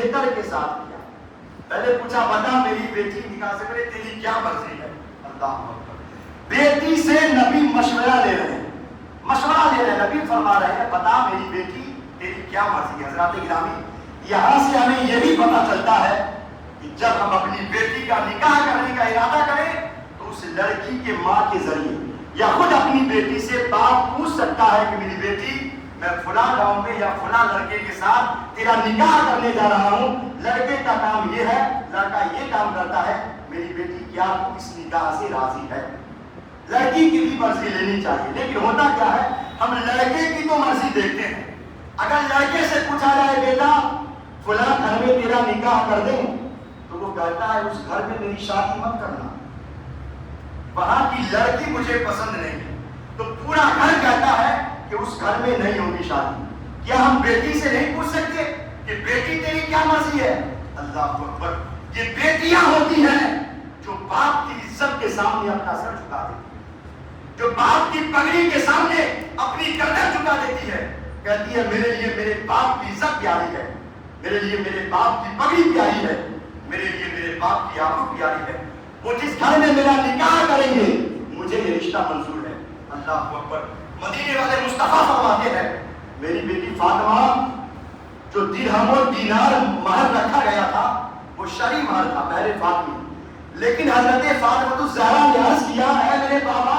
بہتر کے ساتھ کیا. پہلے پوچھا بتا میری بیٹی نکاح سے پہلے تیری کیا مرضی ہے. اللہ اکبر. بیٹی سے نبی مشورہ لے رہے ہیں، مشورہ لے رہے ہیں. نبی فرما رہے ہیں بتا میری بیٹی تیری کیا مرضی ہے. حضرات گرامی یہاں سے ہمیں یہ بھی پتا چلتا ہے کہ جب ہم اپنی بیٹی کا نکاح کرنے کا ارادہ کریں تو اس لڑکی کے ماں کے ذریعے یا خود اپنی بیٹی سے باپ پوچھ سکتا ہے کہ میری بیٹی میں فلاں گاؤں میں یا فلاں لڑکے کے ساتھ تیرا نکاح کرنے جا رہا ہوں. لڑکے کا کام یہ ہے، لڑکا یہ کام کرتا ہے، میری بیٹی کیا تو اس نکاح سے راضی ہے. لڑکی کی بھی مرضی لینی چاہیے. لیکن ہوتا کیا ہے ہم لڑکے کی تو مرضی دیکھتے ہیں. اگر لڑکے سے پوچھا جائے بیٹا فلاں گھر میں تیرا نکاح کر دیں تو وہ کہتا ہے اس گھر میں میری شادی مت کرنا، وہاں کی لڑکی مجھے پسند نہیں. تو پورا گھر کہتا ہے کہ اس گھر میں نہیں ہوگی شادی. کیا ہم بیٹی سے نہیں پوچھ سکتے کہ بیٹی تیری کیا مرضی ہے؟ اللہ اکبر. یہ بیٹیاں ہوتی ہیں جو باپ کی عزت کے سامنے اپنا سر جھکا دیتی ہے، جو باپ کی پگڑی کے سامنے اپنی گردن جھکا دیتی ہے. کہتی ہے میرے لیے میرے باپ کی عزت پیاری ہے، میرے لیے میرے باپ کی پگڑی پیاری ہے، میرے لیے میرے باپ کی آبرو پیاری ہے. وہ جس گھر میں میرا نکاح کریں گے مجھے یہ رشتہ منظور ہے. اللہ اکبر. مدینے والے مصطفیٰ فرماتے ہیں میری بیٹی فاطمہ جو درہم و دینار مہر رکھا گیا تھا وہ شرعی مہر تھا مہر فاطمی. لیکن حضرت فاطمہ الزہرا نے عرض کیا ہے میرے بابا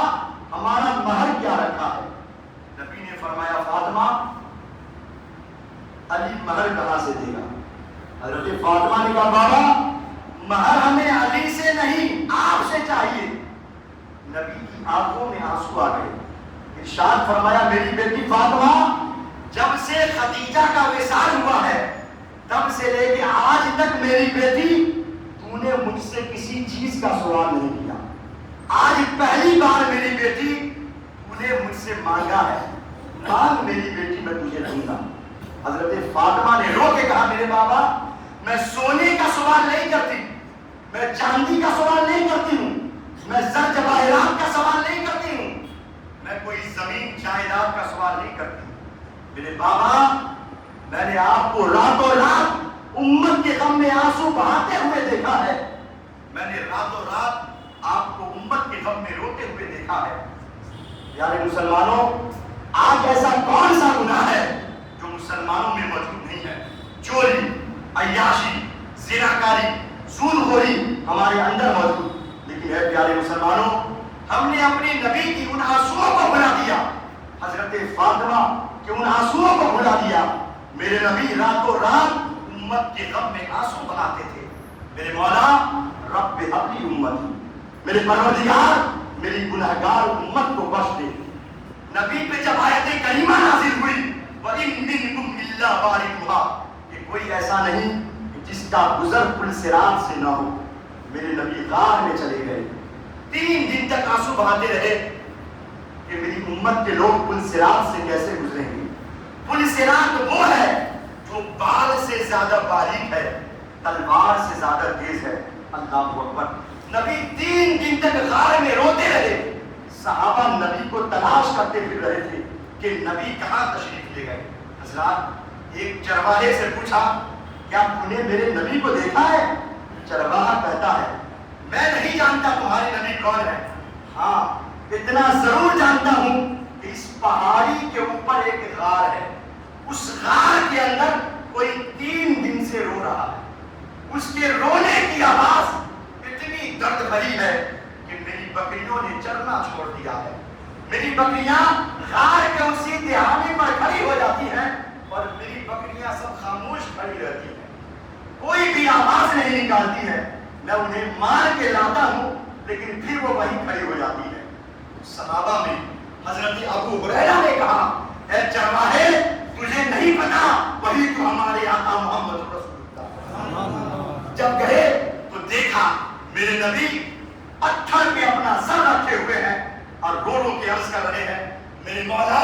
ہمارا مہر کیا رکھا ہے؟ نبی نے فرمایا فاطمہ علی مہر کہاں سے دے گا؟ حضرت فاطمہ نے کہا بابا مہر ہمیں علی سے نہیں آپ سے چاہیے. نبی کی آنکھوں میں آنسو آ گئے. ارشاد فرمایا میری بیٹی فاطمہ جب سے خدیجہ کا وصال ہوا ہے تب سے لے کے آج تک میری بیٹی تو نے مجھ سے کسی چیز کا سوال نہیں کیا. آج پہلی بار میری بیٹی تو نے مجھ سے مانگا ہے، مانگ میری بیٹی میں تجھے دوں گا. حضرت فاطمہ نے رو کے کہا میرے بابا میں سونے کا سوال نہیں کرتی، میں چاندی کا سوال نہیں کرتی ہوں، میں زر جواہرات کا سوال نہیں کرتی ہوں، میں کوئی زمین جائیداد کا سوال نہیں کرتی. میرے بابا میں نے آپ کو راتوں رات امت کے غم میں آنسو بہاتے ہوئے دیکھا ہے، میں نے راتوں رات آپ کو امت کے غم میں روتے ہوئے دیکھا ہے. پیارے مسلمانوں آج ایسا کون سا گناہ ہے جو مسلمانوں میں موجود نہیں ہے؟ چوری، عیاشی، زناکاری، سودخوری ہمارے اندر موجود. لیکن اے پیارے مسلمانوں ہم نے اپنے نبی کی ان آنسوؤں کو بھلا دیا، حضرت فاطمہ کہ ان آنسوؤں کو بھلا دیا. میرے نبی راتوں رات امت کے غم میں آنسو بہاتے تھے. میرے مولا رب ہب لی امتی، میرے پروردگار میری گنہگار امت کو بخش دے. نبی پہ جب آیت کریمہ نازل ہوئی وَإِن مِّنكُمْ إِلَّا وَارِدُهَا کہ کوئی ایسا نہیں جس کا گزر پل صراط سے نہ ہو. میرے نبی غار میں چلے گئے، 3 دن تک آنسو بہاتے رہے کہ میری امت کے لوگ پل صراط سے کیسے گزریں گے. پل صراط وہ ہے جو بال سے زیادہ باریک ہے، تلوار سے زیادہ تیز ہے. اللہ اکبر. نبی 3 دن تک غار میں روتے رہے. صحابہ نبی کو تلاش کرتے پھر رہے تھے کہ نبی کہاں تشریف لے گئے. حضرات ایک چرواہے سے پوچھا کیا تو نے میرے نبی کو دیکھا ہے؟ چرواہا کہتا ہے میں نہیں جانتا تمہارے نبی کون ہے، ہاں اتنا ضرور جانتا ہوں کہ اس پہاڑی کے اوپر ایک غار ہے، اس غار کے اندر کوئی 3 دن سے رو رہا ہے. اس کے رونے کی آواز اتنی درد بھری ہے کہ میری بکریوں نے چرنا چھوڑ دیا ہے. میری بکریاں غار کے اسی دہانے پر کھڑی ہو جاتی ہیں اور میری بکریاں سب خاموش کھڑی رہتی ہیں، کوئی بھی آواز نہیں نکالتی ہے. میں انہیں مار کے لاتا ہوں لیکن پھر وہ وہیں کھڑی ہو جاتی ہے. صحابہ میں حضرت ابو ہریرہ نے کہا اے چرواہے تجھے نہیں پتا وہی تو ہمارے آقا محمد رسول اللہ. جب گئے تو دیکھا میرے نبی پتھر پہ اپنا سر رکھے ہوئے ہیں اور رو رو کے عرض کر رہے ہیں میرے مولا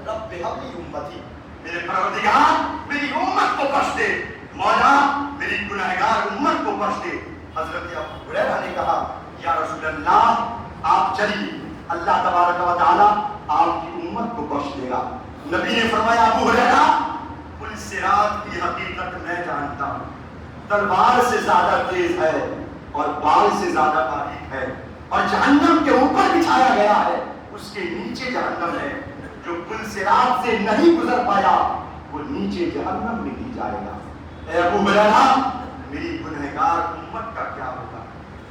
رب ہب لی امتی، میرے پروردگار میری امت کو بخش دے، مولا میری گنہگار امت کو بخش دے. حضرت ابو ہریرہ نے کہا یا رسول اللہ آپ چلیے، اللہ تبارک و تعالی آپ کی امت کو بخش دے گا. نبی نے فرمایا ابو ہریرہ پل صراط کی حقیقت میں جانتا ہوں، تلوار سے زیادہ تیز ہے اور بال سے زیادہ باریک ہے، اور جہنم کے اوپر بچھایا گیا ہے، اس کے نیچے جہنم ہے۔ جو پل صراط سے نہیں گزر پایا وہ نیچے جہنم میں ہی جائے گا۔ اے ابو ہریرہ، میری گنہگار امت کا کیا ہوگا؟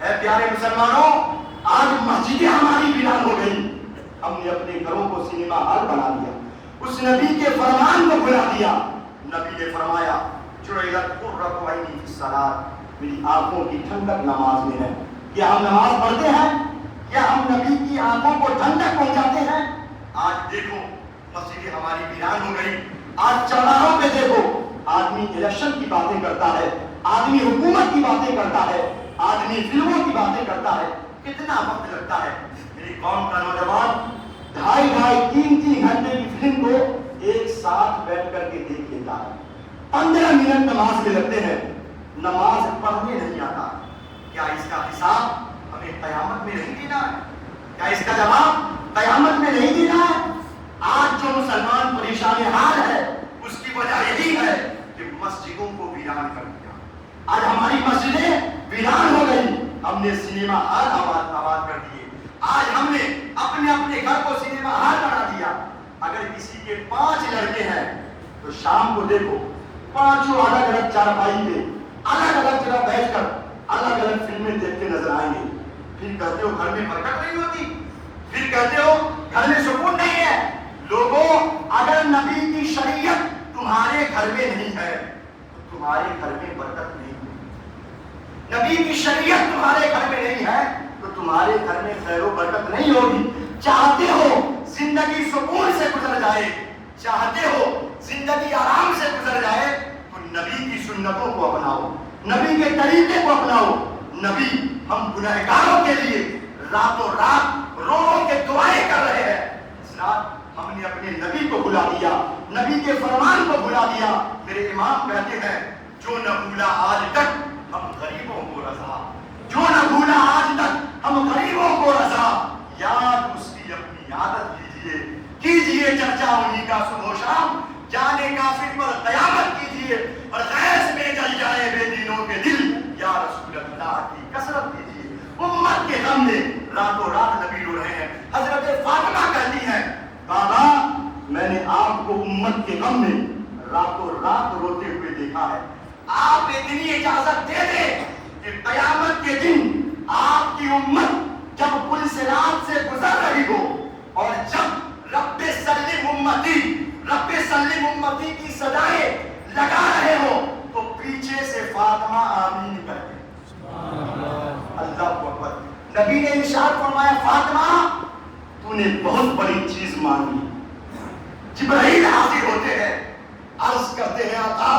اے پیارے مسلمانوں، آج مسجدیں ہماری ویران ہو گئی، ہم نے اپنے گھروں کو سینما ہال بنا دیا، اس نبی کے فرمان کو بھلا دیا۔ نبی نے فرمایا جعلت قرۃ عینی فی الصلاۃ، میری آنکھوں کی ٹھنڈک نماز میں ہے۔ کیا ہم نماز پڑھتے ہیں؟ کیا ہم نبی کی آنکھوں کو ٹھنڈک پہنچاتے ہیں؟ آج دیکھو مسجدیں ہماری ویران ہو گئی، آج چوراہوں پہ دیکھو آدمی الیکشن کی باتیں کرتا ہے، آدمی حکومت کی باتیں کرتا ہے، آدمی فلموں کی باتیں کرتا ہے۔ کتنا وقت لگتا ہے میری قوم کا نوجوان 2.5-3 گھنٹے کی فلم کو ایک ساتھ بیٹھ کر کے دیکھ لیتا ہے، 15 منٹ نماز میں لگتے ہیں، نماز پڑھنے نہیں آتا۔ کیا اس کا حساب ہمیں قیامت میں نہیں دینا ہے؟ کیا اس کا جواب قیامت میں نہیں دینا ہے؟ آج جو مسلمان پریشان حال ہے اس کی وجہ یہی ہے کہ مسجدوں کو ویران کر دیا۔ آج ہماری مسجدیں ویران ہو گئی، ہم نے سینما ہال آباد کر دیے، آج ہم نے اپنے اپنے گھر کو سینما ہال بنا دیا۔ اگر کسی کے 5 لڑکے ہیں تو شام کو دیکھو 5 الگ الگ چارپائی پہ الگ الگ جگہ بیٹھ کر الگ الگ فلمیں دیکھتے نظر آئیں گے۔ پھر کہتے ہو گھر میں برکت نہیں ہوتی، پھر کہتے ہو گھر میں سکون نہیں ہے۔ لوگوں، اگر نبی کی شریعت تمہارے گھر میں نہیں ہے تو تمہارے گھر میں برکت نہیں ہوگی۔ نبی کی شریعت تمہارے گھر میں نہیں ہے تو تمہارے گھر میں خیر و برکت نہیں ہوگی۔ چاہتے ہو زندگی سکون سے گزر جائے، چاہتے ہو زندگی آرام سے گزر جائے تو نبی کی سنتوں کو اپناؤ، نبی کے طریقے کو اپناؤ۔ نبی ہم گنہگاروں کے لیے راتوں رات رو رو کے دعائیں کر رہے ہیں، اس رات ہم نے اپنے نبی کو بھلا دیا، نبی کے فرمان کو بھلا دیا۔ میرے امام کہتے ہیں جو نہ بھولا آج تک ہم غریبوں کو رضا، جو نہ بھولا آج تک ہم غریبوں کو رضا، یاد اس کی اپنی عادت کیجئے چرچا انہی کا صبح و شام، جانے کافر پر قیامت کیجئے اور غیظ میں جل جائے بے دینوں کے دل، یا رسول اللہ کی کثرت کیجئے۔ امت کے غم میں راتوں رات نبی رو رہے ہیں۔ حضرت فاطمہ کہتی ہیں بابا میں نے آپ کو امت کے غم میں راتوں رات روتے ہوئے دیکھا ہے، آپ اتنی اجازت دے دیں کہ قیامت کے دن آپ کی امت جب پل صراط سے گزر رہی ہو اور جب رب سلم امتی، رب سلم امتی کی صدائیں لگا رہے ہو تو پیچھے سے فاطمہ آمین کہتے۔ اللہ اکبر۔ نبی نے ارشاد فرمایا فاطمہ تو نے بہت بڑی چیز مانگی۔ جبرائیل حاضر ہوتے ہیں، عرض کرتے ہیں آقا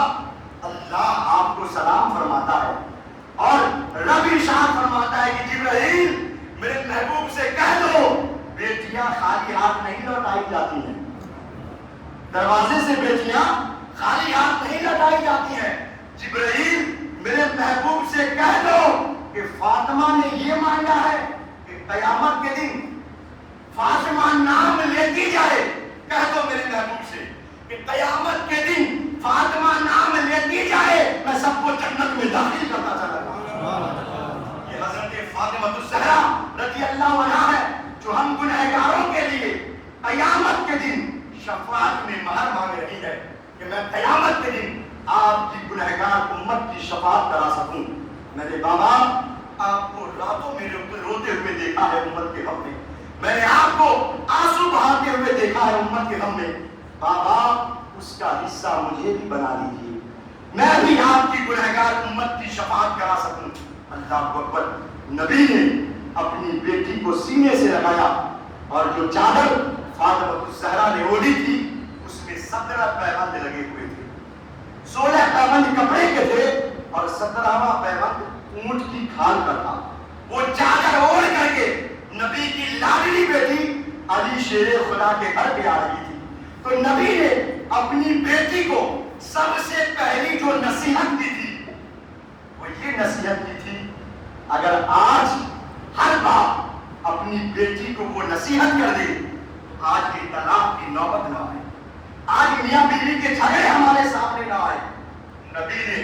اللہ آپ کو سلام فرماتا ہے، اور رب ارشاد فرماتا ہے کہ جبرائیل میرے محبوب سے کہہ دو بیٹیاں خالی ہاتھ نہیں لوٹائی جاتی ہیں، دروازے سے بیٹیاں خالی ہاتھ نہیں لوٹائی جاتی ہیں۔ جبرائیل میرے محبوب سے کہہ دو کہ فاطمہ نے یہ مانگا ہے کہ قیامت کے دن فاطمہ نام لیتی جائے، کہہ دو میرے محبوب سے کہ قیامت کے دن فاطمہ نام لیتی جائے میں سب کو جنت میں داخل کرتا چلا جاؤں۔ یہ حضرت فاطمہ الزہرا رضی اللہ عنہا ہے جو ہم گنہگاروں کے لیے قیامت کے دن شفاعت میں مہر مانگ رہی ہے کہ میں قیامت کے دن آپ کی گنہگار امت کی شفاعت کرا سکوں۔ میرے بابا آپ کو راتوں میں روتے ہوئے دیکھا ہے امت کے غم میں، میں نے آپ کو آنسو بہاتے ہوئے دیکھا ہے امت کے غم میں۔ بابا اس کا حصہ مجھے بھی بنا لیجیے، میں بھی آپ کی گنہگار امت کی شفاعت کرا سکوں۔ اللہ اکبر۔ نبی نے اپنی بیٹی کو سینے سے لگایا اور جو چادر فاطمہ الزہرا نے اوڑھی تھی اس میں 17 پیبند لگے ہوئے تھے، 16 پیبند کپڑے کے تھے اور 17واں پیبند اونٹ کی کھال کا تھا۔ وہ چادر اوڑھ کر کے نبی کی لاڈلی بیٹی علی شیر خدا کے گھر پہ آ رہی تھی، تو نبی نے اپنی بیٹی کو سب سے پہلی جو نصیحت دی تھی وہ یہ نصیحت کی تھی، اگر آج ہر باپ اپنی بیٹی کو وہ نصیحت کر دے تو آج کی طلاق کی نوبت نہ آئے، آج میاں بیوی کے جھگڑے ہمارے سامنے نہ آئے۔ نبی نے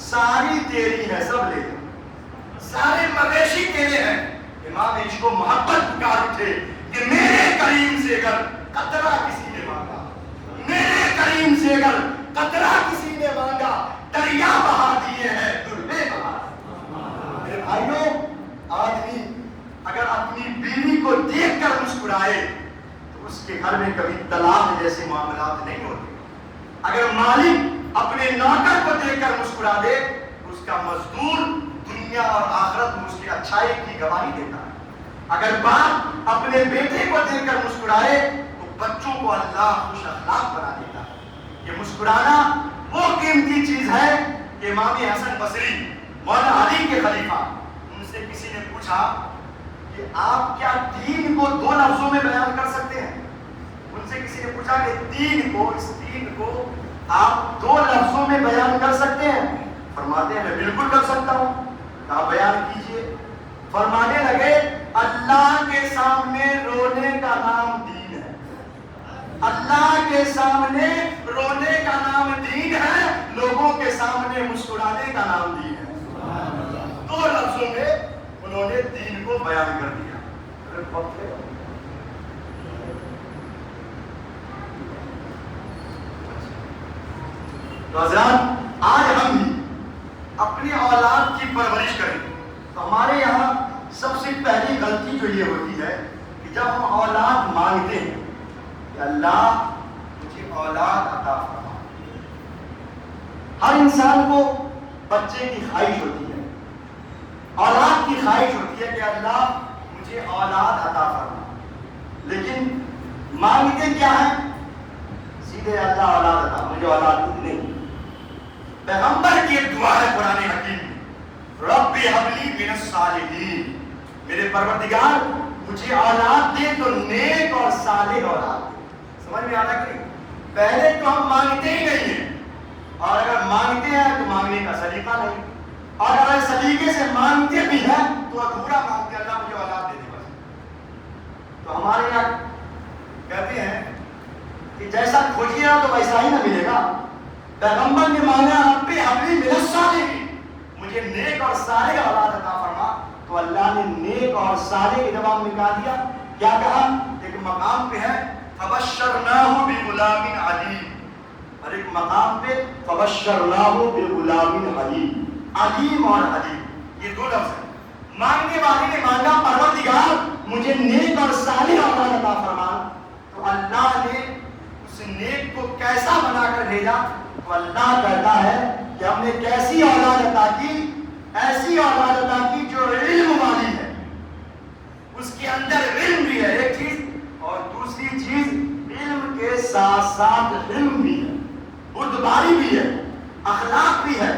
ساری تیری ہے سب لے جا، سارے مویشی تیرے ہیں۔ امام عشق کو محبت پکار اٹھے کہ میرے کریم سے اگر قطرہ کسی نے مانگا، میرے کریم سے اگر قطرہ کسی نے مانگا، دریا بہا دیے ہیں دربے بہا۔ میرے بھائیوں، آدمی اگر اپنی بیوی کو دیکھ کر مسکرائے تو اس کے گھر میں کبھی طلاق جیسے معاملات نہیں ہوتے۔ اگر مالک اپنے نوکر کو دیکھ کر مسکرا دے، اس کا مزدور دنیا اور آخرت میں اس کی اچھائی کی گواہی دیتا ہے۔ اگر باپ اپنے بیٹے کو دیکھ کر مسکرائے تو بچوں کو اللہ خوش اخلاق بنا دیتا ہے۔ یہ مسکرانا وہ قیمتی چیز ہے کہ امام حسن بصری مولا علی کے خلیفہ، ان سے کسی نے پوچھا کہ آپ کیا دین کو 2 لفظوں میں بیان کر سکتے ہیں؟ ان سے کسی نے پوچھا کہ اس دین کو آپ 2 لفظوں میں بیان کر سکتے ہیں؟ فرماتے ہیں میں بالکل کر سکتا ہوں۔ کہا بیان کیجئے۔ فرمانے لگے اللہ کے سامنے رونے کا نام دین ہے، اللہ کے سامنے رونے کا نام دین ہے، لوگوں کے سامنے مسکرانے کا نام دین ہے۔ 2 لفظوں میں انہوں نے دین کو بیان کر دیا۔ تو حضرات، آج ہم اپنی اولاد کی پرورش کریں تو ہمارے یہاں سب سے پہلی غلطی جو یہ ہوتی ہے کہ جب ہم اولاد مانگتے ہیں کہ اللہ مجھے اولاد عطا فرما۔ ہر انسان کو بچے کی خواہش ہوتی ہے، اولاد کی خواہش ہوتی ہے کہ اللہ مجھے اولاد عطا فرما، لیکن مانگتے کیا ہے؟ سیدھے اللہ اولاد عطا، مجھے اولاد نہیں۔ پیغمبر کی ایک دعا ہے قرآن حکیم میں، رب ہب لی من الصالحین، میرے پروردگار مجھے اولاد دے تو نیک اور صالح اولاد دے۔ سمجھ میں آتا کہ نہیں؟ پہلے تو ہم مانگتے ہی نہیں ہیں، اور اگر مانگتے ہیں تو مانگنے کا سلیقہ نہیں، اور اگر سلیقے سے مانگتے بھی ہیں تو ادھورا مانگتے، اللہ مجھے اولاد دے دے بس۔ تو ہمارے یہاں کہتے ہیں کہ جیسا کھوجیے گا تو ویسا ہی نہ ملے گا۔ پیغمبر نے مانگا رب ہب لی من الصالحین، مجھے نیک اور صالح اولاد عطا فرما، تو اللہ نے نیک اور صالح کے جواب میں کہا دیا، کیا کہا؟ ایک مقام پہ ہے فبشرناہ بغلام علیم، اور ایک مقام پہ فبشرناہ بغلام علیم، علیم اور حلیم، یہ 2 لفظ ہیں۔ مانگنے والے نے مانگا پروردگار مجھے نیک اور صالح اولاد عطا فرما، تو اللہ نے اس نیک کو کیسا بنا کر بھیجا؟ تو اللہ کہتا ہے کہ ہم نے کیسی اولاد عطا کی؟ ایسی اولاد عطا کی جو علم والی ہے، اس کے اندر علم بھی ہے ایک چیز، اور دوسری چیز علم کے ساتھ ساتھ علم بھی ہے، بردباری بھی ہے، اخلاق بھی ہے،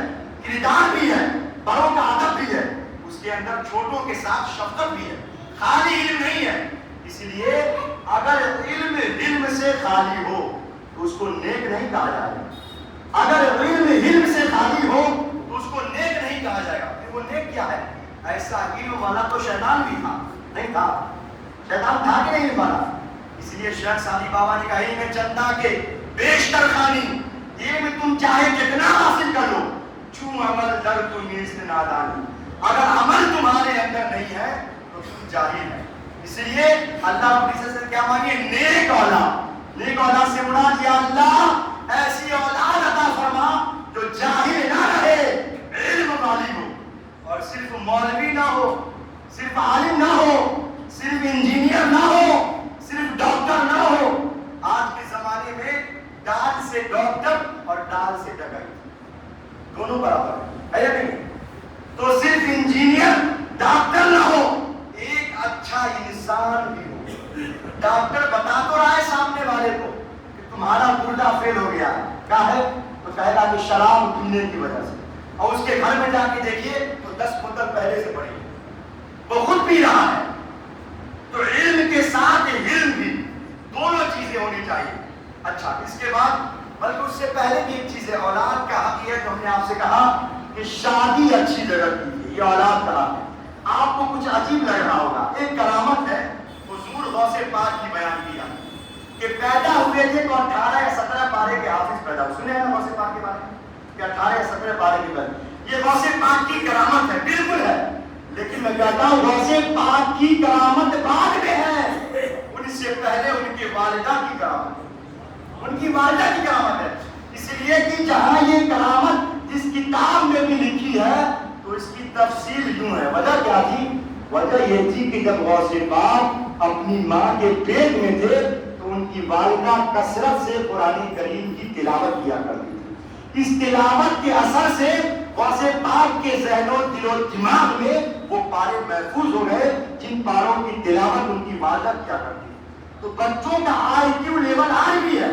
کردار بھی ہے، بڑوں کا ادب بھی ہے، اس کے اندر چھوٹوں کے ساتھ شفقت بھی ہے، خالی علم نہیں ہے۔ اس لیے اگر علم سے خالی ہو تو اس کو نیک نہیں کہا جائے گا، اگر علم سے خالی ہو تو اس کو نیک نہیں کہا جائے گا۔ پھر وہ نیک کیا ہے؟ ایسا علم والا تو شیطان بھی تھا، نہیں تھا؟ شیطان تھا کہ نہیں والا؟ اس لیے شیخ سعدی بابا نے کہا علم چندہ کے بیشتر خانی، علم تم چاہے کتنا حاصل کر لو، چوں عمل در تو نیست نادانی، اگر عمل تمہارے اندر نہیں ہے تو تم جاہل ہے۔ اس لیے اللہ اپنی سے کیا مانگے؟ نیک اولاد۔ نیک اولاد سے مراد یا اللہ ایسی اولاد عطا فرما جو جاہل نہ رہے، علم والی ہو، اور صرف مولوی نہ ہو، صرف عالم نہ ہو، صرف انجینئر نہ ہو، صرف ڈاکٹر نہ ہو۔ آج کے زمانے میں ڈال سے ڈاکٹر اور ڈال سے ڈکیت دونوں برابر ہے یا نہیں؟ تو صرف انجینئر ڈاکٹر نہ ہو، ایک اچھا انسان بھی ہو۔ ڈاکٹر بتا تو رہا ہے سامنے والے کو کہ تمہارا گردہ فیل ہو گیا ہے، کیا ہے؟ تو کہے گا کہ شراب پینے کی وجہ سے، اور اس کے گھر میں جا کے دیکھیے تو 10 بوتل پہلے سے پڑی ہے، وہ خود پی رہا ہے۔ تو علم کے ساتھ علم بھی، دونوں چیزیں ہونی چاہیے۔ اچھا، اس کے بعد بلکہ اس سے پہلے بھی ایک چیز ہے، اولاد کا حق ہے، جو ہم نے آپ سے کہا کہ شادی اچھی جگہ کیجیے، یہ اولاد کا حق ہے۔ آپ کو کچھ عجیب لگ رہا ہوگا، ایک کرامت ہے حضور غوث پاک کی بیان کیا کہ پیدا ہوئے تھے تو 18 یا 17 پارے کے حافظ پیدا ہوئے۔ سنے ہیں نا غوث پاک کے بارے میں کہ 18 یا 17 پارے کے بعد یہ غوث پاک کی کرامت ہے، بالکل ہے، لیکن میں کہتا ہوں غوث پاک کی کرامت بعد میں ہے، ان سے پہلے ان کے والدہ کی کرامت ہے، ان کی والدہ کی کرامت ہے، اس لیے کہ جہاں یہ کرامت جس کتاب میں بھی لکھی ہے تو اس کی تفصیل یوں ہے۔ وجہ کیا تھی؟ وجہ یہ تھی کہ جب غوث پاک اپنی ماں کے پیٹ میں تھے تو ان کی والدہ کثرت سے قرآن کریم کی تلاوت کیا کرتی تھی، اس تلاوت کے اثر سے غوث پاک کے ذہن و دل و دماغ میں وہ پارے محفوظ ہو گئے جن پاروں کی تلاوت ان کی والدہ کیا کرتی تھی۔ تو بچوں کا آئی کیو لیول آج بھی ہے،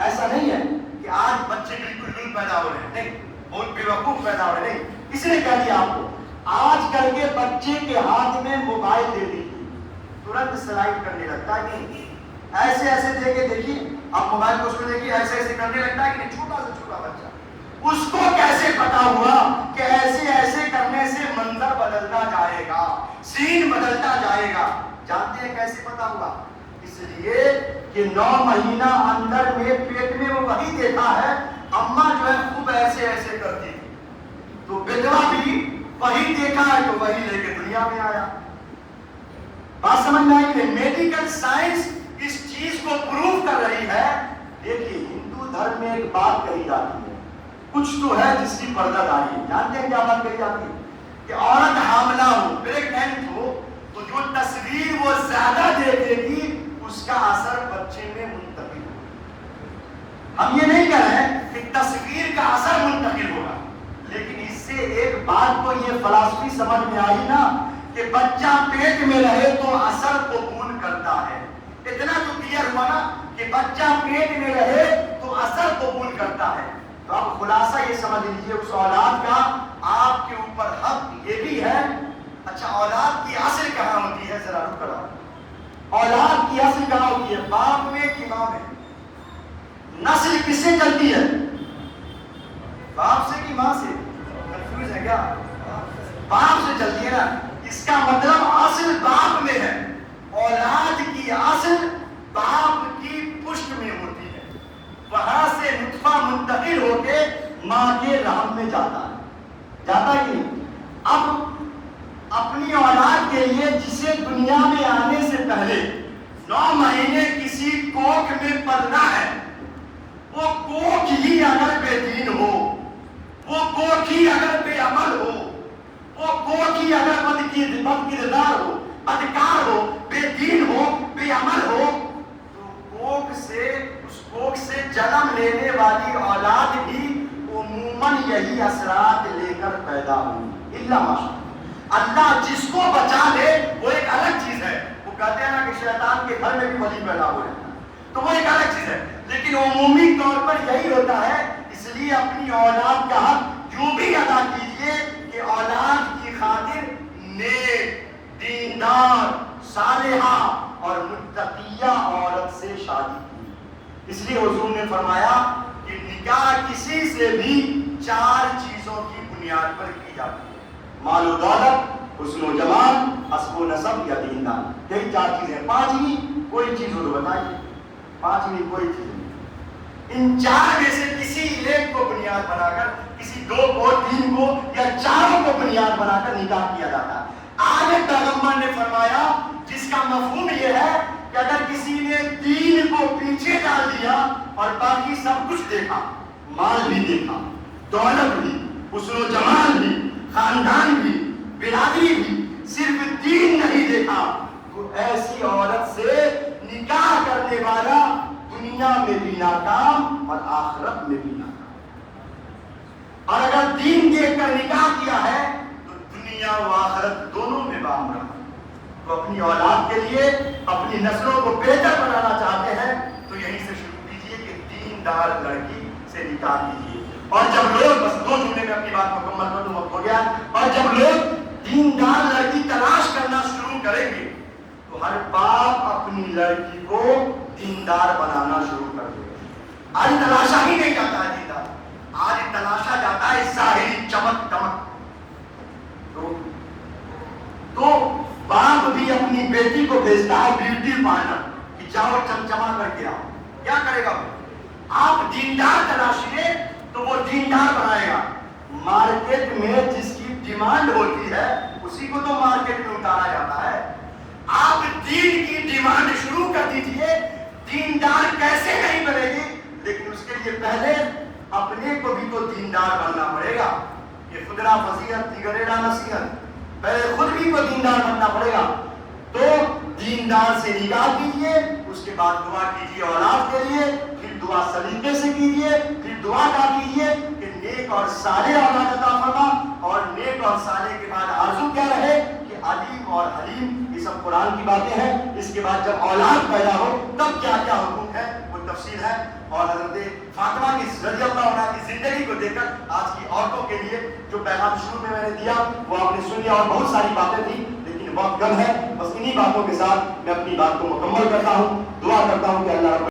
ایسا نہیں ہے کہ آج بچے بالکل لول پیدا ہو رہے ہیں، نہیں، بہت بے وقوف پیدا ہو رہے ہیں، نہیں، اس نے کہہ دیا آپ کو آج کل کے بچے کے ہاتھ میں موبائل دے دیجیے ترنت سلائڈ کرنے لگتا ہے، نہیں ایسے ایسے دے کے دیکھیے آپ موبائل کو، اس کو دیکھیے ایسے ایسے کرنے لگتا ہے کہ نہیں، چھوٹا سے چھوٹا بچہ، اس کو کیسے پتا ہوا کہ ایسے ایسے کرنے سے منظر بدلتا جائے گا، سین بدلتا جائے گا؟ جانتے ہیں کیسے پتا ہوا؟ اس لیے کہ 9 مہینہ اندر میں پیٹ میں وہ وہی دیکھا ہے، اماں جو ہے خوب ایسے ایسے کرتی تھی، تو بیٹوا بھی وہی دیکھا ہے تو وہی لے کے دنیا میں آیا۔ بات سمجھ میں آئی کہ میڈیکل سائنس اس چیز کو پروف کر رہی ہے۔ دیکھیے ہندو دھرم میں ایک بات کہی جاتی ہے، کچھ تو ہے جس کی پردہ داری ہے، جانتے ہیں کیا بات کہی جاتی ہے؟ کہ عورت حاملہ ہو، پریگننٹ ہو تو جو تصویر وہ زیادہ دیکھے گی اس کا اثر بچے میں منتقل ہوگا۔ ہم یہ نہیں کہہ رہے ہیں کہ تصویر کا اثر منتقل ہوگا، لیکن اس سے ایک بات تو یہ فلسفی سمجھ میں آئی نا کہ بچہ پیٹ میں رہے تو اثر قبول کرتا ہے، اتنا تو کلیئر ہوا نا کہ بچہ پیٹ میں رہے تو اثر قبول کرتا ہے۔ تو اب خلاصہ یہ سمجھ لیجیے اس اولاد کا آپ کے اوپر حق یہ بھی ہے۔ اچھا اولاد کی اصل کہاں ہوتی ہے؟ ذرا رک کرو، اولاد کی اصل کہاں ہوتی ہے؟ باپ میں کہ ماں میں؟ نسل کس سے چلتی ہے؟ باپ سے کہ ماں سے؟ کنفیوز ہے کیا؟ باپ سے چلتی ہے نا، اس کا مطلب اصل باپ میں ہے، اولاد کی اصل باپ کی پشت میں ہوتی ہے، وہاں سے نطفہ منتقل ہو کے ماں کے رحم میں جاتا ہے، جاتا ہے کہ نہیں؟ اب اپنی اولاد کے لیے جسے دنیا میں آنے سے پہلے 9 مہینے کسی کوکھ میں پلنا ہے، وہ کوکھ ہی اگر بے دین ہو، وہ کوکھ ہی اگر بے عمل ہو، وہ کوکھ ہی اگر بد کردار ہو، بدکار ہو، بے دین ہو، بے عمل ہو، تو کوکھ سے، اس کوکھ سے جنم لینے والی اولاد بھی عموماً یہی اثرات لے کر پیدا ہوئی، الا ماشاء اللہ جس کو بچا لے وہ ایک الگ چیز ہے۔ وہ کہتے ہیں نا کہ شیطان کے گھر میں بھی ولی پیدا ہو جاتا ہے، تو وہ ایک الگ چیز ہے، لیکن عمومی طور پر یہی ہوتا ہے۔ اس لیے اپنی اولاد کا حق یوں بھی ادا کیجیے کہ اولاد کی خاطر نیک، دیندار، صالحہ اور متقیہ عورت سے شادی کی۔ اس لیے حضور نے فرمایا کہ نکاح کسی سے بھی 4 چیزوں کی بنیاد پر کی جاتی ہے، مال و دولت، حسن و جمال، حسب و نسب یا دیندار، یہی 4 چیزیں۔ 5ویں کوئی چیز ہو تو بتائیے، 5ویں کوئی چیز نہیں۔ ان 4 میں سے کسی ایک کو بنیاد بنا کر، کسی 2 کو، 3 کو یا 4 کو بنیاد بنا کر نکاح کیا جاتا ہے۔ آگے پیغمبر نے فرمایا جس کا مفہوم یہ ہے کہ اگر کسی نے دین کو پیچھے ڈال دیا اور باقی سب کچھ دیکھا، مال بھی دیکھا، دولت بھی، حسن و جمال بھی، خاندان بھی، برادری بھی، صرف دین نہیں دیکھا، تو ایسی عورت سے نکاح کرنے والا دنیا میں بھی ناکام اور آخرت میں بھی ناکام۔ اور اگر دین دیکھ کر نکاح کیا ہے تو دنیا و آخرت دونوں میں بامرہ۔ تو اپنی اولاد کے لیے اپنی نسلوں کو بہتر بنانا چاہتے ہیں تو یہیں سے شروع کیجیے کہ دیندار لڑکی سے نکاح کیجیے۔ اور جب لوگ، بس 2 جملے میں اپنی بات مکمل کر دوں، وقت ہو گیا، اور جب لوگ دیندار لڑکی تلاش کرنا شروع کریں گے تو ہر باپ اپنی لڑکی کو دیندار بنانا شروع کر دے گا۔ آج تلاشا ہی نہیں جاتا ہے دیندار، آج تلاشا جاتا ہے ظاہری چمک دمک۔ تو باپ بھی اپنی بیٹی کو بھیجتا ہے بیوٹی پارلر کہ جاؤ چمچما کر کے آؤ، کیا کرے گا وہ؟ آپ دیندار تلاشیے تو وہ دیندار بنائے گا، مارکیٹ میں جس کی ڈیمانڈ ہوتی ہے اسی کو تو مارکیٹ میں اتارا جاتا ہے. آپ دین کی ڈیمانڈ شروع کر دیجئے. دیندار کیسے نہیں بنے گی؟ لیکن اس کے لیے پہلے اپنے کو بھی تو دیندار بننا پڑے گا. یہ خدرا فضیلت دیگرا نصیحت. پہلے خود بھی کو دیندار بننا پڑے گا. تو دیندار سے نگاہ کیجئے, اس کے بعد دعا کیجئے اولاد کے لیے, پھر دعا سلیقے سے کیجئے, پھر دعا کا کیجئے کہ نیک اور صالح اولاد عطا فرما. اور نیک اور صالح کے بعد آرزو کیا رہے کہ علیم اور حلیم. یہ سب قرآن کی باتیں ہیں. اس کے بعد جب اولاد پیدا ہو تب کیا کیا حکم ہے وہ تفصیل ہے. اور حضرت فاطمہ کی رضی اللہ عنہ کی زندگی کو دیکھ کر آج کی عورتوں کے لیے جو پیغام شروع میں نے دیا وہ آپ نے سنی, اور بہت ساری باتیں تھیں لیکن وقت کم ہے. بس انہی باتوں کے ساتھ میں اپنی بات کو مکمل کرتا ہوں. دعا کرتا ہوں کہ اللہ